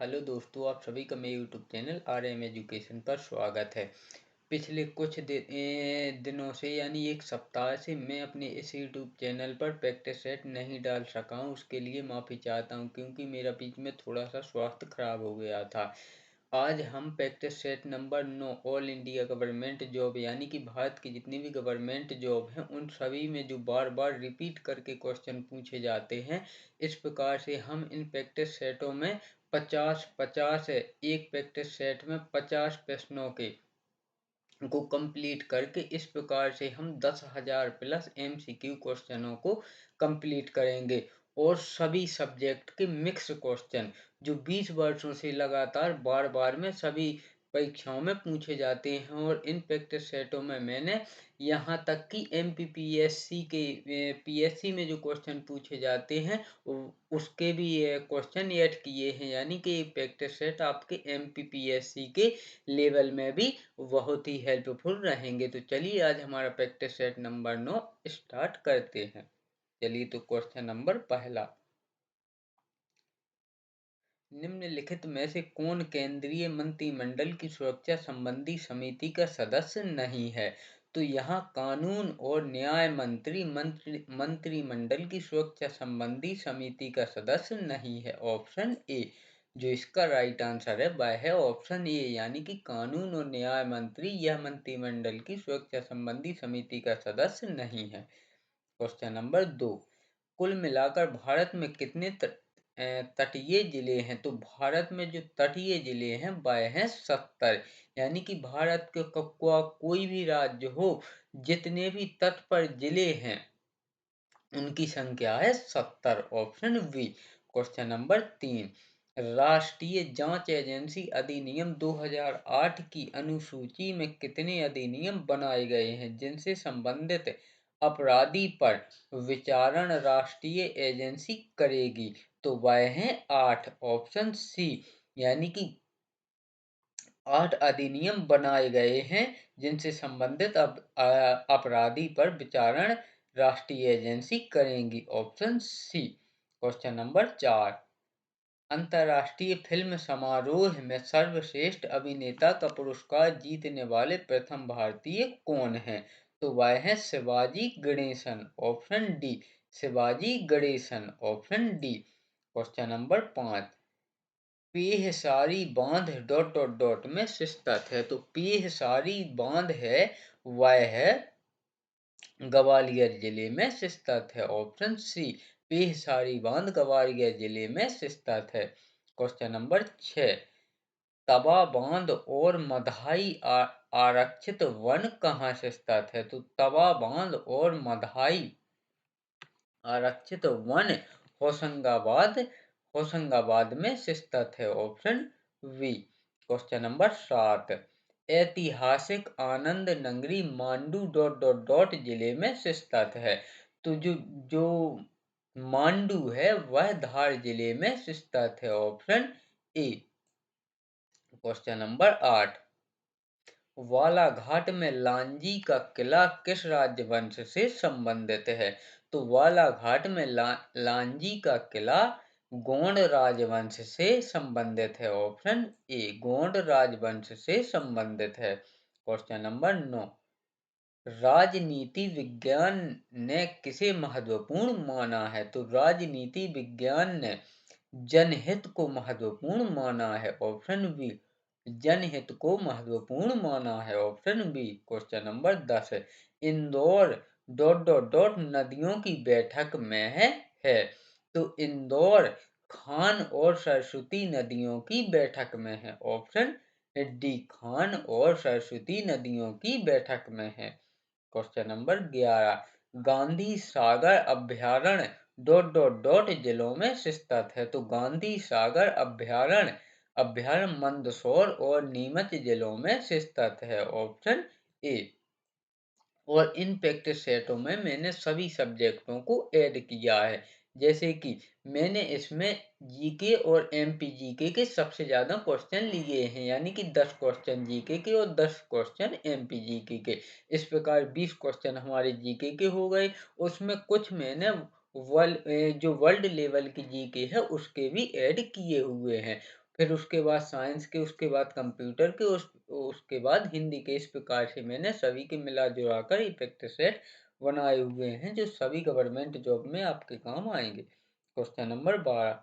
Hello दोस्तों, आप सभी का मेरे यूट्यूब चैनल RM एजुकेशन पर स्वागत है। पिछले कुछ दिनों से यानी एक सप्ताह से मैं अपने इस यूट्यूब चैनल पर प्रैक्टिस सेट नहीं डाल सका हूँ। उसके लिए माफ़ी चाहता हूँ क्योंकि मेरा बीच में थोड़ा सा स्वास्थ्य खराब हो गया था। आज हम practice set number 9 all India government job यानी कि भारत की जितनी भी गवर्नमेंट जॉब हैं उन सभी में जो बार बार रिपीट करके क्वेश्चन पूछे जाते हैं, इस प्रकार से हम इन प्रैक्टिस सेटों में 50-50 है। एक प्रैक्टिस सेट में 50 प्रश्नों के को कंप्लीट करके इस प्रकार से हम 10,000 प्लस MCQ क्वेश्चनों को कंप्लीट करेंगे। और सभी सब्जेक्ट के मिक्स क्वेश्चन जो 20 वर्षों से लगातार बार बार में सभी परीक्षाओं में पूछे जाते हैं। और इन प्रैक्टिस सेटों में मैंने यहाँ तक कि MPPSC के PSC में जो क्वेश्चन पूछे जाते हैं उसके भी क्वेश्चन ऐड किए हैं, यानी कि ये प्रैक्टिस सेट आपके MPPSC के लेवल में भी बहुत ही हेल्पफुल रहेंगे। तो चलिए आज हमारा प्रैक्टिस सेट नंबर 9 स्टार्ट करते हैं। चलिए तो क्वेश्चन नंबर पहला, निम्नलिखित में से कौन केंद्रीय मंत्रिमंडल की सुरक्षा संबंधी समिति का सदस्य नहीं है? तो यहाँ कानून और न्याय मंत्रिमंडल की सुरक्षा संबंधी समिति का सदस्य नहीं है। ऑप्शन ए जो इसका राइट आंसर है वह है ऑप्शन ए, यानी कि कानून और न्याय मंत्री यह मंत्रिमंडल की सुरक्षा संबंधी समिति का सदस्य नहीं है। क्वेश्चन नंबर 2, कुल मिलाकर भारत में कितने तटीय जिले हैं? तो भारत में जो तटीय जिले हैं वह हैं 70, यानी कि भारत के कोई भी राज्य हो, जितने भी तट पर जिले हैं उनकी संख्या है 70। Option B. क्वेश्चन नंबर 3, राष्ट्रीय जांच एजेंसी अधिनियम 2008 की अनुसूची में कितने अधिनियम बनाए गए हैं जिनसे संबंधित अपराधी पर विचारण राष्ट्रीय एजेंसी करेगी? तो वह हैं 8। ऑप्शन सी, यानी कि 8 अधिनियम बनाए गए हैं जिनसे संबंधित अपराधी पर विचारण राष्ट्रीय एजेंसी करेंगी। Option C. क्वेश्चन नंबर 4, अंतर्राष्ट्रीय फिल्म समारोह में सर्वश्रेष्ठ अभिनेता का पुरस्कार जीतने वाले प्रथम भारतीय कौन हैं? तो वह हैं Shivaji Ganesan. Option D, Shivaji Ganesan. Option D. Question number 5, पेहसारी बांध डॉट डॉट डॉट में स्थित है। तो पेहसारी बांध है वह है ग्वालियर जिले में स्थित है। ऑप्शन सी, पेहसारी बांध ग्वालियर जिले में स्थित है। क्वेश्चन नंबर 6, तवा बांध और मधाई आरक्षित वन कहाँ से स्थित है? तो तवा बांध और मधाई आरक्षित वन होशंगाबाद में स्थित है। Option B. क्वेश्चन नंबर 7, ऐतिहासिक आनंद नगरी मांडू डॉट डॉट डॉट जिले में स्थित है। तो जो मांडू है वह धार जिले में स्थित है। Option A. Question number 8, Balaghat में लांजी का किला किस राजवंश से संबंधित है? तो बालाघाट में लांजी का किला गोंड राजवंश से संबंधित है। ऑप्शन ए, गोंड राजवंश से संबंधित है। क्वेश्चन नंबर 9, राजनीति विज्ञान ने किसे महत्वपूर्ण माना है? तो राजनीति विज्ञान ने जनहित को महत्वपूर्ण माना है। ऑप्शन बी, जनहित को महत्वपूर्ण माना है। Option B. Question number 10, Indore dot dot dot नदियों की बैठक में है। तो इंदौर खान और सरस्वती नदियों की बैठक में है। ऑप्शन डी, खान और सरस्वती नदियों की बैठक में है। क्वेश्चन नंबर 11, गांधी सागर अभ्यारण्य डॉट डॉट डॉट जिलों में स्थित है। तो गांधी सागर अभ्यारण्य मंदसौर और नीमच जिलों में स्थित है। Option A. और इन प्रैक्टिस सेटों में मैंने सभी सब्जेक्टों को ऐड किया है, जैसे कि मैंने इसमें जीके और एमपी जीके के सबसे ज्यादा क्वेश्चन लिए हैं, यानी कि 10 क्वेश्चन जीके के और 10 क्वेश्चन एमपी जीके के। इस प्रकार 20 क्वेश्चन हमारे जीके के हो गए। उसमें कुछ मैंने जो वर्ल्ड लेवल की जीके है उसके भी ऐड किए हुए हैं। फिर उसके बाद साइंस के, उसके बाद कंप्यूटर के, उसके बाद हिंदी के। इस प्रकार से मैंने सभी के मिला जुला कर ये फैक्ट सेट बनाए हुए हैं जो सभी गवर्नमेंट जॉब में आपके काम आएंगे। क्वेश्चन नंबर 12,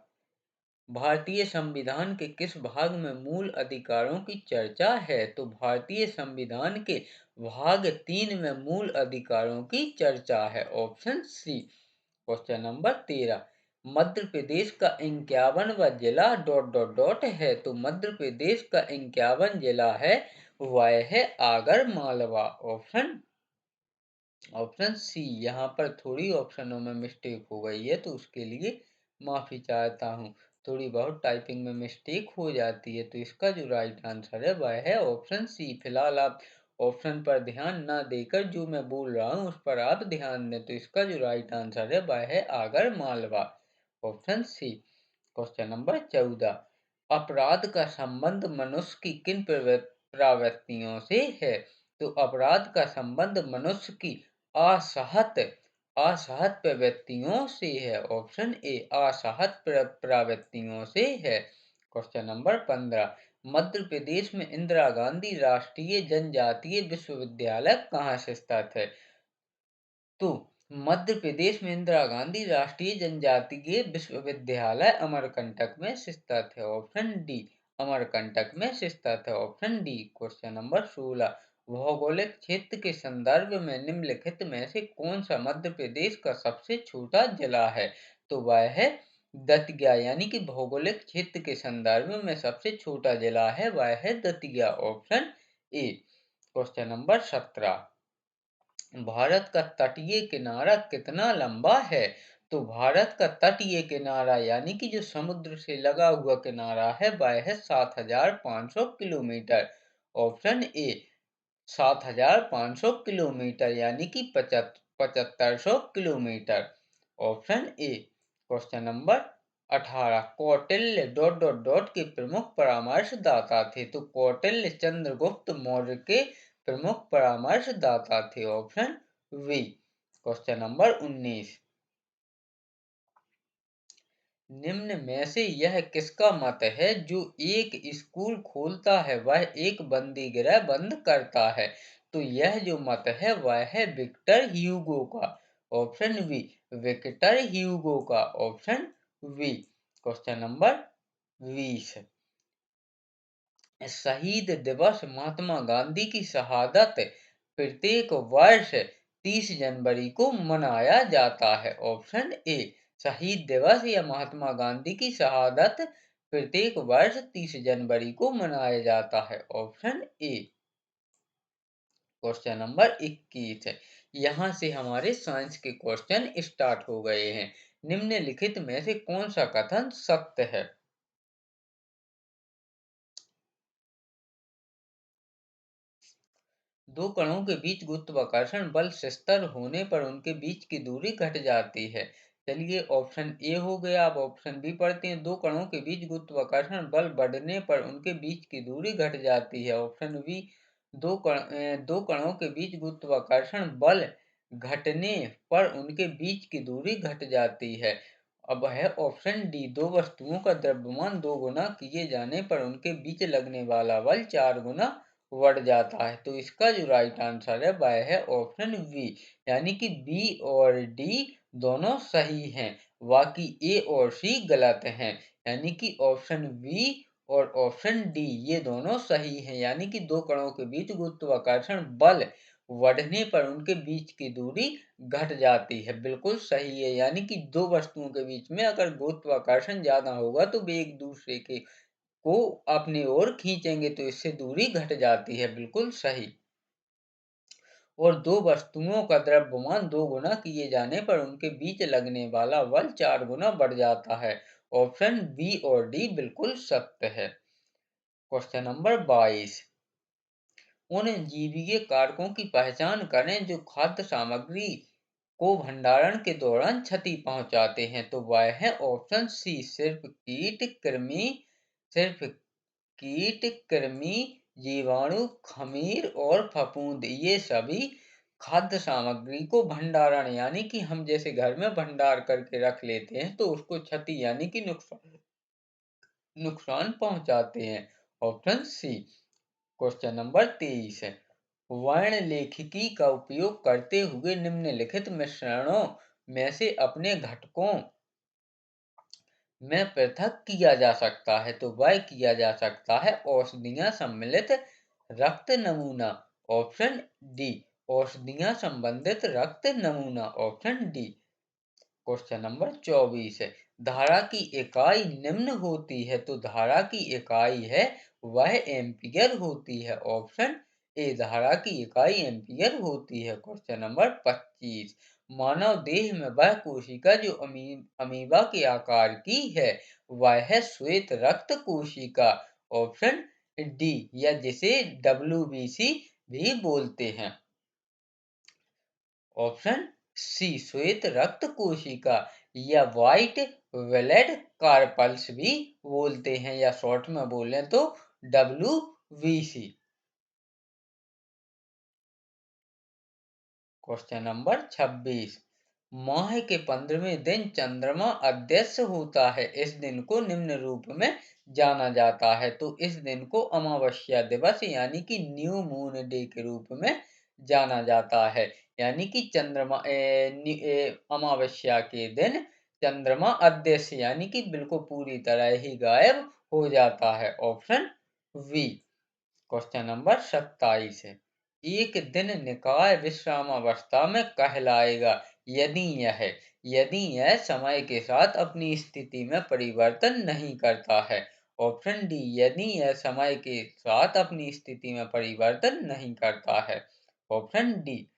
भारतीय संविधान के किस भाग में मूल अधिकारों की चर्चा है? तो भारतीय संविधान के भाग 3 में मूल अधिकारों की चर्चा है, option C. Question number 13, Madhya Pradesh का 51वां जिला डॉट डॉट डॉट है। तो मध्य प्रदेश का 51 जिला है, वह है Agar Malwa, option option C. यहाँ पर थोड़ी ऑप्शनों में मिस्टेक हो गई है तो उसके लिए माफ़ी चाहता हूँ। थोड़ी बहुत टाइपिंग में मिस्टेक हो जाती है, तो इसका जो राइट आंसर है वह है ऑप्शन सी। फिलहाल आप ऑप्शन पर ध्यान ना देकर जो मैं बोल रहा हूँ उस पर आप ध्यान दें। तो इसका जो राइट आंसर है वह है Agar Malwa, option C. Question number 14, अपराध का संबंध मनुष्य की किन प्रवृत्तियों से है? तो अपराध का संबंध मनुष्य की असहत असहत प्रवृत्तियों से है, ऑप्शन ए। असहत प्रवृत्तियों से है। क्वेश्चन नंबर 15, मध्य प्रदेश में इंदिरा गांधी राष्ट्रीय जनजातीय विश्वविद्यालय कहाँ से स्थित है? तो मध्य प्रदेश में इंदिरा गांधी राष्ट्रीय जनजातीय विश्वविद्यालय अमरकंटक में स्थित है, ऑप्शन डी। अमरकंटक में स्थित है, ऑप्शन डी। क्वेश्चन नंबर 16, भौगोलिक क्षेत्र के संदर्भ में निम्नलिखित में से कौन सा मध्य प्रदेश का सबसे छोटा जिला है? तो वह है दतिया, यानी कि भौगोलिक क्षेत्र के संदर्भ में सबसे छोटा जिला है वह है Datia, option A. Question number 17, Bharat का तटीय किनारा कितना लंबा है? तो भारत का तटीय किनारा यानी कि जो समुद्र से लगा हुआ किनारा है वह है 7,500 किलोमीटर, ऑप्शन ए। 7,500 किलोमीटर यानी कि 7500 kilometre, option A. Question number 18, Kautilya dot dot dot के प्रमुख परामर्शदाता थे। तो कौटिल्य चंद्रगुप्त मौर्य के प्रमुख परामर्शदाता थे, ऑप्शन वी। क्वेश्चन नंबर 19, निम्न में से यह किसका मत है जो एक स्कूल खोलता है वह एक बंदी गृह बंद करता है? तो यह जो मत है वह है विक्टर ह्यूगो का, ऑप्शन वी। विक्टर ह्यूगो का, ऑप्शन वी। क्वेश्चन नंबर 20, शहीद दिवस महात्मा गांधी की शहादत प्रत्येक वर्ष 30 जनवरी को मनाया जाता है, ऑप्शन ए। शहीद दिवस या महात्मा गांधी की शहादत प्रत्येक वर्ष 30 जनवरी को मनाया जाता है, ऑप्शन ए। क्वेश्चन नंबर 21 है, यहाँ से हमारे साइंस के क्वेश्चन स्टार्ट हो गए हैं। निम्नलिखित में से कौन सा कथन सत्य है? दो कणों के बीच गुरुत्वाकर्षण बल शिस्तर होने पर उनके बीच की दूरी घट जाती है। चलिए ऑप्शन ए हो गया, अब ऑप्शन बी पढ़ते हैं। दो कणों के बीच गुरुत्वाकर्षण बल बढ़ने पर उनके बीच की दूरी घट जाती है, ऑप्शन बी। दो कणों के बीच गुरुत्वाकर्षण बल घटने पर उनके बीच की दूरी घट जाती है। अब है ऑप्शन डी, दो वस्तुओं का द्रव्यमान दो गुना किए जाने पर उनके बीच लगने वाला बल 4 गुना बढ़ जाता है। तो इसका जो राइट आंसर है वह है ऑप्शन बी, यानी कि बी और डी दोनों सही हैं, बाकी ए और सी गलत हैं। यानी कि ऑप्शन बी और ऑप्शन डी ये दोनों सही हैं, यानी कि दो कणों के बीच गुरुत्वाकर्षण बल बढ़ने पर उनके बीच की दूरी घट जाती है, बिल्कुल सही है। यानी कि दो वस्तुओं के बीच में अगर गुरुत्वाकर्षण ज्यादा होगा तो वे एक दूसरे के को अपनी ओर खींचेंगे तो इससे दूरी घट जाती है, बिल्कुल सही। और दो वस्तुओं का द्रव्यमान दो गुना किए जाने पर उनके बीच लगने वाला बल 4 गुना बढ़ जाता है, ऑप्शन बी और डी बिल्कुल सत्य है। क्वेश्चन नंबर 22, उन जीवीय कारकों की पहचान करें जो खाद्य सामग्री को भंडारण के दौरान क्षति पहुंचाते हैं। तो वह है ऑप्शन सी, सिर्फ कीट कृमि, सिर्फ कीट कृमि, जीवाणु, खमीर और फफूंद, ये सभी खाद्य सामग्री को भंडारण यानी कि हम जैसे घर में भंडार करके रख लेते हैं तो उसको क्षति यानी कि नुकसान नुकसान पहुंचाते हैं। Option C. क्वेश्चन नंबर 23 है, वर्ण लेखिकी का उपयोग करते हुए निम्नलिखित मिश्रणों में से अपने घटकों में पृथक किया जा सकता है। तो वह किया जा सकता है औषधियां सम्मिलित रक्त नमूना। Option D. औषधियां संबंधित रक्त नमूना। Option D. क्वेश्चन नंबर 24 है, धारा की इकाई निम्न होती है। तो धारा की इकाई है वह एम्पीयर होती है। Option A. धारा की इकाई एम्पीयर होती है। क्वेश्चन नंबर 25, मानव देह में वह कोशिका जो अमीबा के आकार की है वह है श्वेत रक्त कोशिका। ऑप्शन डी, या जिसे WBC भी बोलते हैं। ऑप्शन सी, श्वेत रक्त कोशिका, या व्हाइट ब्लड कार्पल्स भी बोलते हैं, या शॉर्ट में बोले तो WBC। क्वेश्चन नंबर 26, माह के 15वें दिन चंद्रमा अदृश्य होता है। इस दिन को निम्न रूप में जाना जाता है। तो इस दिन को अमावस्या दिवस यानी कि न्यू मून डे के रूप में जाना जाता है। यानी कि चंद्रमा अमावस्या के दिन चंद्रमा अदृश्य यानी कि बिल्कुल पूरी तरह ही गायब हो जाता है। Option we. क्वेश्चन नंबर 27 है, एक दिन निकाय विश्रामावस्था में कहलाएगा यदि यह समय के साथ अपनी स्थिति में परिवर्तन नहीं करता है। ऑप्शन डी, यदि यह समय के साथ अपनी स्थिति में परिवर्तन नहीं करता है। Option D.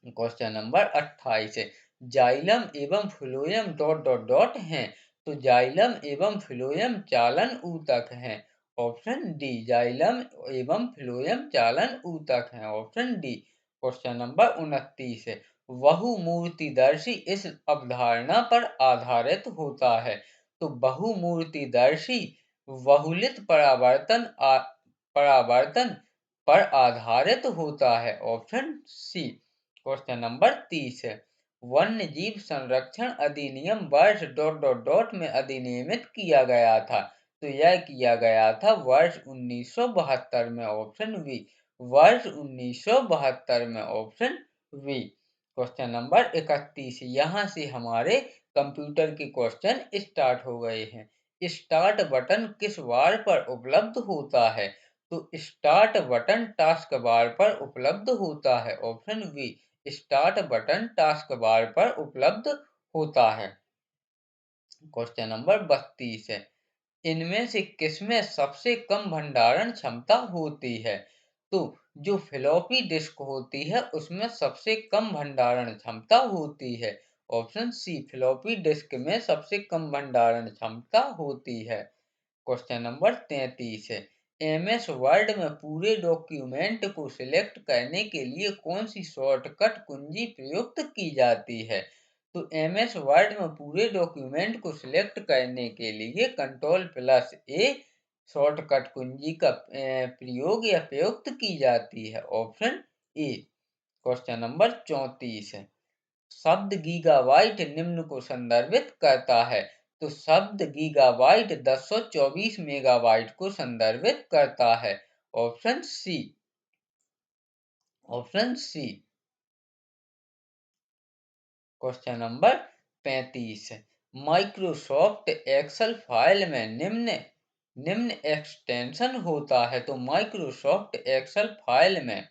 क्वेश्चन नंबर 28 है, जाइलम एवं फ्लोएम डॉट डॉट डॉट हैं। तो जाइलम एवं फ्लोएम चालन ऊतक हैं। ऑप्शन डी, जाइलम एवं फ्लोएम चालन ऊतक हैं। Option D. क्वेश्चन नंबर 29 है, बहुमूर्तिदर्शी इस अवधारणा पर आधारित होता है। तो बहुमूर्तिदर्शी बहुलित परावर्तन पर आधारित होता है। Option C. क्वेश्चन नंबर 30 है, वन्य जीव संरक्षण अधिनियम वर्ष डॉट डॉट डॉट में अधिनियमित किया गया था। तो यह किया गया था वर्ष 1972 में। Option B. वर्ष 1972 में। Option we. क्वेश्चन नंबर 31, यहाँ से हमारे कंप्यूटर के क्वेश्चन स्टार्ट हो गए हैं। स्टार्ट बटन किस बार पर उपलब्ध होता है। तो स्टार्ट बटन टास्क बार पर उपलब्ध होता है। Option B, start button task bar पर उपलब्ध होता है। क्वेश्चन नंबर 32 है, इनमें से किसमें सबसे कम भंडारण क्षमता होती है। तो जो फ्लॉपी डिस्क होती है उसमें सबसे कम भंडारण क्षमता होती है। ऑप्शन सी, फ्लॉपी डिस्क में सबसे कम भंडारण क्षमता होती है। क्वेश्चन नंबर 33 है, MS वर्ड में पूरे डॉक्यूमेंट को सिलेक्ट करने के लिए कौन सी शॉर्टकट कुंजी प्रयुक्त की जाती है। तो MS वर्ड में पूरे डॉक्यूमेंट को सिलेक्ट करने के लिए Ctrl+A शॉर्टकट कुंजी का प्रयोग या प्रयुक्त की जाती है। Option A. क्वेश्चन नंबर 34 है, शब्द गीगाबाइट निम्न को संदर्भित करता है। तो शब्द गीगाबाइट 1024 मेगाबाइट को संदर्भित करता है। Option C. Option C. Question number 35 है, माइक्रोसॉफ्ट एक्सेल फाइल में निम्न एक्सटेंशन होता है। तो माइक्रोसॉफ्ट एक्सेल फाइल में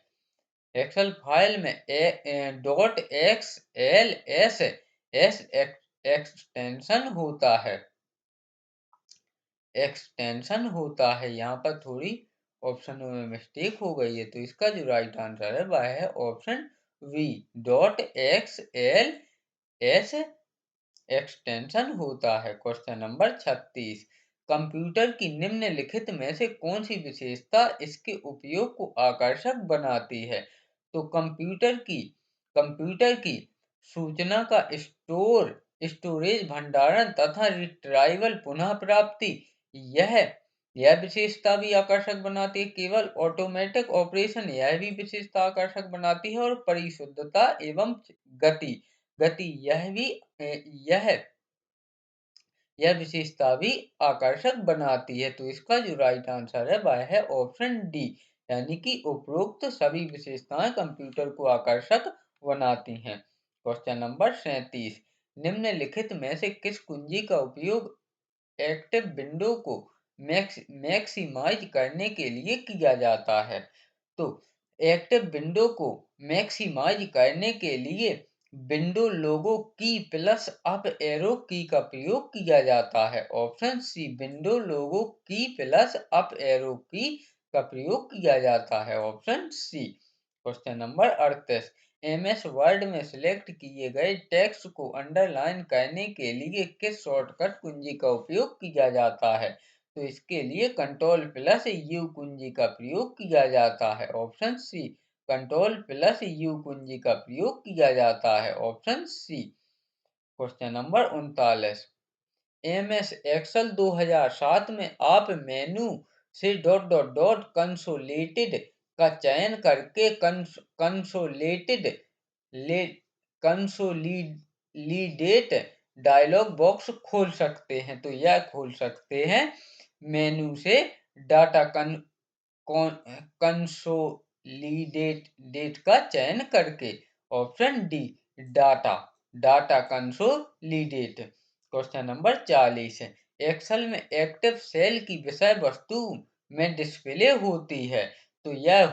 डॉट XLSS एक्सटेंशन होता है। यहाँ पर थोड़ी ऑप्शन में मिस्टेक हो गई है। तो इसका जो राइट आंसर है वह है option B, dot XLS extension होता है। क्वेश्चन नंबर 36, कंप्यूटर की निम्नलिखित में से कौन सी विशेषता इसके उपयोग को आकर्षक बनाती है। तो कंप्यूटर की सूचना का स्टोरेज भंडारण तथा रिट्राइवल पुनः प्राप्ति, यह यह विशेषता भी आकर्षक बनाती है। केवल ऑटोमेटिक ऑपरेशन यह भी विशेषता आकर्षक बनाती है। और परिशुद्धता एवं गति गति यह यह विशेषता भी आकर्षक बनाती है। तो इसका जो राइट आंसर है वह है ऑप्शन डी, यानी कि उपरोक्त सभी विशेषताएं कंप्यूटर को आकर्षक बनाती हैं। क्वेश्चन नंबर 37, निम्नलिखित में से किस कुंजी का उपयोग एक्टिव विंडो को मैक्सिमाइज करने के लिए किया जाता है? तो एक्टिव विंडो को मैक्सिमाइज करने के लिए विंडो लोगो की प्लस अप एरो की का प्रयोग किया जाता है। ऑप्शन सी, विंडो लोगो की प्लस अप एरो की का प्रयोग किया जाता है। Option C. Question number 38, MS Word में सिलेक्ट किए गए टेक्स्ट को अंडरलाइन करने के लिए किस शॉर्टकट कुंजी का उपयोग किया जाता है? तो इसके लिए कंट्रोल प्लस यू कुंजी का प्रयोग किया जाता है। Option C, control plus U कुंजी का प्रयोग किया जाता है। Option C. Question number 39, MS Excel 2007 में आप मेनू से डॉट डॉट डॉट कंसोलिडेटेड का चयन करके कंसोलिडेटेड ले कंसोलिडेट डायलॉग बॉक्स खोल सकते हैं। तो यह खोल सकते हैं मेनू से डाटा कंसोलिडेट डेट का चयन करके। Option D, data data consolidate. Question number 40 है, एक्सेल में एक्टिव सेल की विषय वस्तु में डिस्प्ले होती है। तो यह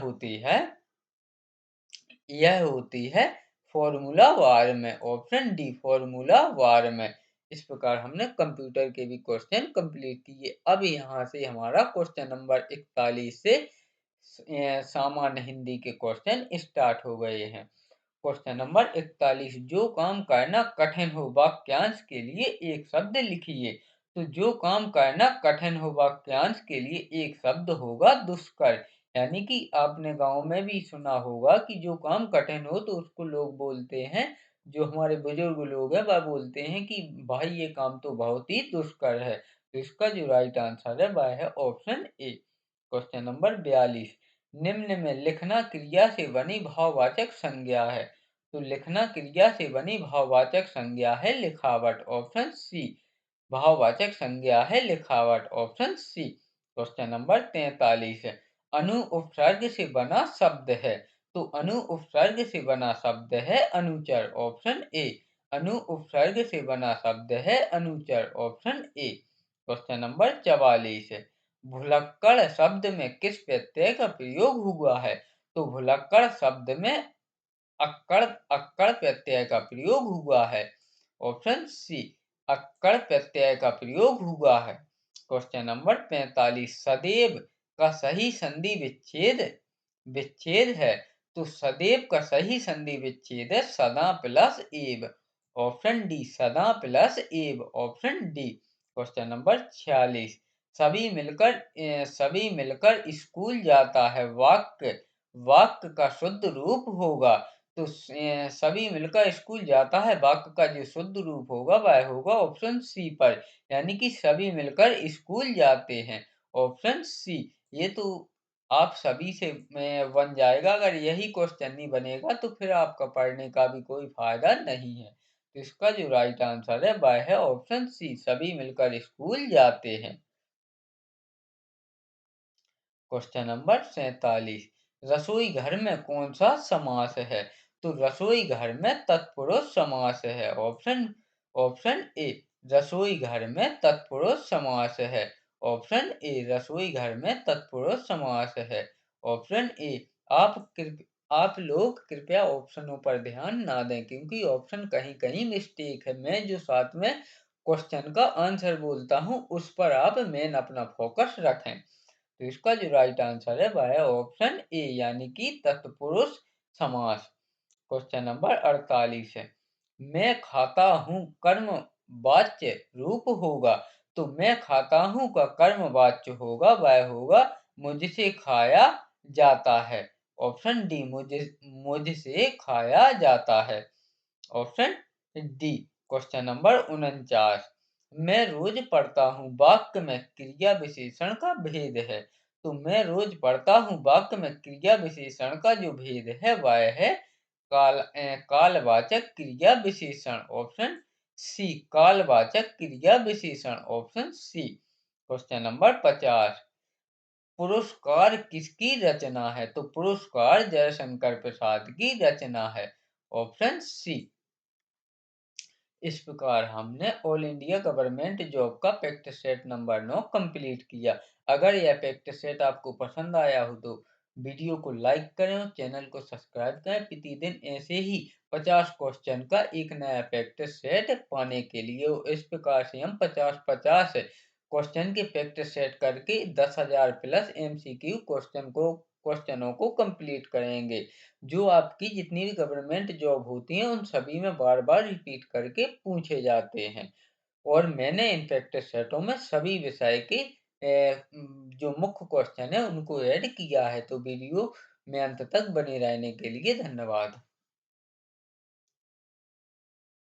होती है फॉर्मूला बार में। ऑप्शन डी, फॉर्मूला बार में। इस प्रकार हमने कंप्यूटर के भी क्वेश्चन कंप्लीट किए। अब यहाँ से हमारा क्वेश्चन नंबर 41 से सामान्य हिंदी के क्वेश्चन स्टार्ट हो गए हैं। क्वेश्चन नंबर 41, जो काम करना कठिन हो वाक्यांश के लिए एक शब्द लिखिए। तो जो काम करना कठिन हो वाक्यांश के लिए एक शब्द होगा दुष्कर। यानी कि आपने गांव में भी सुना होगा कि जो काम कठिन हो तो उसको लोग बोलते हैं, जो हमारे बुजुर्ग लोग हैं वह बोलते हैं कि भाई ये काम तो बहुत ही दुष्कर है। तो इसका जो राइट आंसर है वह है ऑप्शन ए। क्वेश्चन नंबर 42, निम्न में लिखना क्रिया से बनी भाववाचक संज्ञा है। तो लिखना क्रिया से बनी भाववाचक संज्ञा है लिखावट। ऑप्शन सी, भाववाचक संज्ञा है लिखावट। Option C. क्वेश्चन नंबर 43 है, अनु उपसर्ग से बना शब्द है। तो अनु उपसर्ग से बना शब्द है अनुचर। ऑप्शन ए, अनु उपसर्ग से बना शब्द है अनुचर। Option A. क्वेश्चन नंबर 44 है, भुलक्कड़ शब्द में किस प्रत्यय का प्रयोग हुआ है? तो भुलक्कड़ शब्द में अक्कड़ अक्कड़ प्रत्यय का प्रयोग हुआ है। ऑप्शन सी, अक्कड़ प्रत्यय का प्रयोग हुआ है। क्वेश्चन नंबर 45, सदैव का सही संधि विच्छेद विच्छेद है। तो सदैव का सही संधि विच्छेद है सदा प्लस एव। ऑप्शन डी, सदा प्लस एव। Option D. क्वेश्चन नंबर 46, सभी मिलकर स्कूल जाता है वाक्य वाक्य का शुद्ध रूप होगा। तो सभी मिलकर स्कूल जाता है वाक्य का जो शुद्ध रूप होगा वह होगा ऑप्शन सी पर, यानी कि सभी मिलकर स्कूल जाते हैं। Option C. ये तो आप सभी से बन जाएगा, अगर यही क्वेश्चन नहीं बनेगा तो फिर आपका पढ़ने का भी कोई फायदा नहीं है। तो इसका जो राइट आंसर है वह है ऑप्शन सी, सभी मिलकर स्कूल जाते हैं। क्वेश्चन नंबर 47, रसोई घर में कौन सा समास है? तो रसोई घर में तत्पुरुष समास है। ऑप्शन ऑप्शन ए, रसोई घर में तत्पुरुष समास है। ऑप्शन ए, रसोई घर में तत्पुरुष समास है। Option A. आप लोग कृपया ऑप्शनों पर ध्यान ना दें, क्योंकि ऑप्शन कहीं कहीं मिस्टेक है। मैं जो साथ में क्वेश्चन का आंसर बोलता हूँ उस पर आप मेन अपना फोकस रखें। तो इसका जो राइट आंसर है वह है ऑप्शन ए, यानी कि तत्पुरुष समास। क्वेश्चन नंबर 48 है, मैं खाता हूँ कर्म वाच्य रूप होगा। तो मैं खाता हूँ का कर्म वाच्य होगा वह होगा मुझसे खाया जाता है। ऑप्शन डी, मुझसे खाया जाता है। Option D. क्वेश्चन नंबर 49, मैं रोज पढ़ता हूँ वाक्य में क्रिया विशेषण का भेद है। तो मैं रोज पढ़ता हूँ वाक्य में क्रिया विशेषण का जो भेद है वह है कालवाचक क्रिया विशेषण। ऑप्शन सी कालवाचक क्रिया विशेषण, ऑप्शन सी। क्वेश्चन नंबर 50, पुरस्कार किसकी रचना है? तो पुरस्कार जयशंकर प्रसाद की रचना है, ऑप्शन सी। इस प्रकार हमने ऑल इंडिया गवर्नमेंट जॉब का प्रैक्टिस सेट नंबर 9 कंप्लीट किया। अगर यह प्रैक्टिस सेट आपको पसंद आया हो तो वीडियो को लाइक करें और चैनल को सब्सक्राइब करें प्रतिदिन ऐसे ही 50 क्वेश्चन का एक नया प्रैक्टिस सेट पाने के लिए। इस प्रकार से हम 50-50 क्वेश्चन की प्रैक्टिस सेट करके 10,000 प्लस एमसीक्यू क्वेश्चनों को कंप्लीट करेंगे, जो आपकी जितनी भी गवर्नमेंट जॉब होती हैं उन सभी में बार बार रिपीट करके पूछे जाते हैं। और मैंने इन प्रैक्टिस सेटों में सभी विषय के जो मुख्य क्वेश्चन है उनको ऐड किया है। तो वीडियो में अंत तक बने रहने के लिए धन्यवाद।